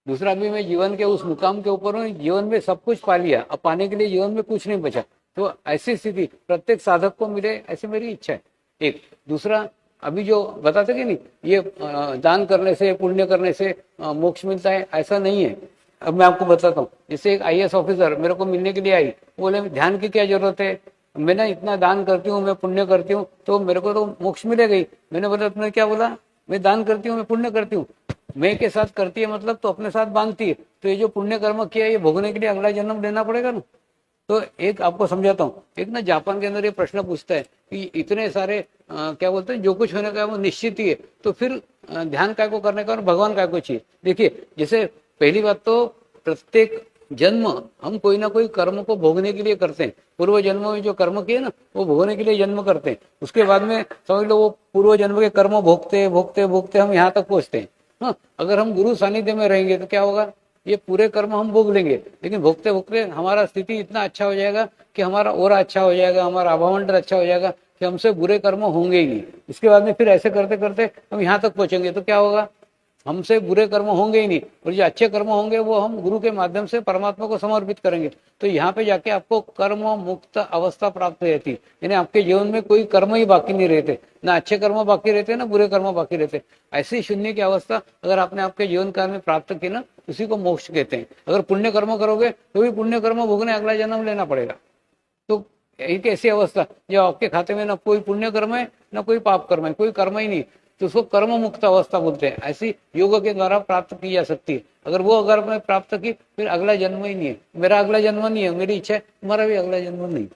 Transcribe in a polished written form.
दूसरा, अभी मैं जीवन के उस मुकाम के ऊपर हूँ, जीवन में सब कुछ पा लिया, अब पाने के लिए जीवन में कुछ नहीं बचा। तो ऐसी स्थिति प्रत्येक साधक को मिले, ऐसी मेरी इच्छा है। एक दूसरा, अभी जो बताते कि नहीं, ये दान करने से, पुण्य करने से मोक्ष मिलता है, ऐसा नहीं है। अब मैं आपको बताता हूँ, जैसे एक आईएएस ऑफिसर मेरे को मिलने के लिए आई, बोले ध्यान की क्या जरूरत है, मैं ना इतना दान करती हूँ, मैं पुण्य करती हूँ, तो मेरे को तो मोक्ष मिलेगा ही। मैंने बोला तुमने क्या बोला? मैं दान करती हूँ, मैं पुण्य करती हूँ। मैं के साथ करती है मतलब तो अपने साथ बांधती है, तो ये जो पुण्य कर्म किया ये भोगने के लिए अगला जन्म लेना पड़ेगा ना। तो एक आपको समझाता हूँ, एक ना जापान के अंदर ये प्रश्न पूछता है कि इतने सारे क्या बोलते हैं, जो कुछ होने का वो निश्चित ही है, तो फिर ध्यान काय को करने का और भगवान काय को चाहिए। देखिए, जैसे पहली बात तो प्रत्येक जन्म हम कोई ना कोई कर्म को भोगने के लिए करते हैं। पूर्व जन्म में जो कर्म किए ना, वो भोगने के लिए जन्म करते हैं। उसके बाद में समझ लो वो पूर्व जन्म के कर्म भोगते भोगते भोगते हम यहाँ तक पहुंचते हैं। हाँ, अगर हम गुरु सानिध्य में रहेंगे तो क्या होगा, ये पूरे कर्म हम भोग लेंगे, लेकिन भोगते भोगते हमारा स्थिति इतना अच्छा हो जाएगा कि हमारा और अच्छा हो जाएगा, हमारा आभामंडल अच्छा हो जाएगा कि हमसे बुरे कर्म होंगे ही नहीं। इसके बाद में फिर ऐसे करते करते हम यहाँ तक पहुंचेंगे तो क्या होगा, हमसे बुरे कर्म होंगे ही नहीं, और जो अच्छे कर्म होंगे वो हम गुरु के माध्यम से परमात्मा को समर्पित करेंगे। तो यहाँ पे जाके आपको कर्म मुक्त अवस्था प्राप्त रहती, यानी आपके जीवन में कोई कर्म ही बाकी नहीं रहते, ना अच्छे कर्म बाकी रहते ना बुरे कर्म बाकी रहते। ऐसी शून्य की अवस्था अगर आपने आपके जीवन काल में प्राप्त की ना, उसी को मोक्ष कहते हैं। अगर पुण्य कर्म करोगे तो भी पुण्य कर्म भोगने अगला जन्म लेना पड़ेगा। तो एक ऐसी अवस्था जो आपके खाते में ना कोई पुण्य कर्म है ना कोई पाप कर्म है, कोई कर्म ही नहीं, तो उसको कर्म मुक्त अवस्था बोलते हैं। ऐसी योग के द्वारा प्राप्त की जा सकती है। अगर मैं प्राप्त की, फिर अगला जन्म ही नहीं है, मेरा अगला जन्म नहीं है, मेरी इच्छा है तुम्हारा भी अगला जन्म नहीं।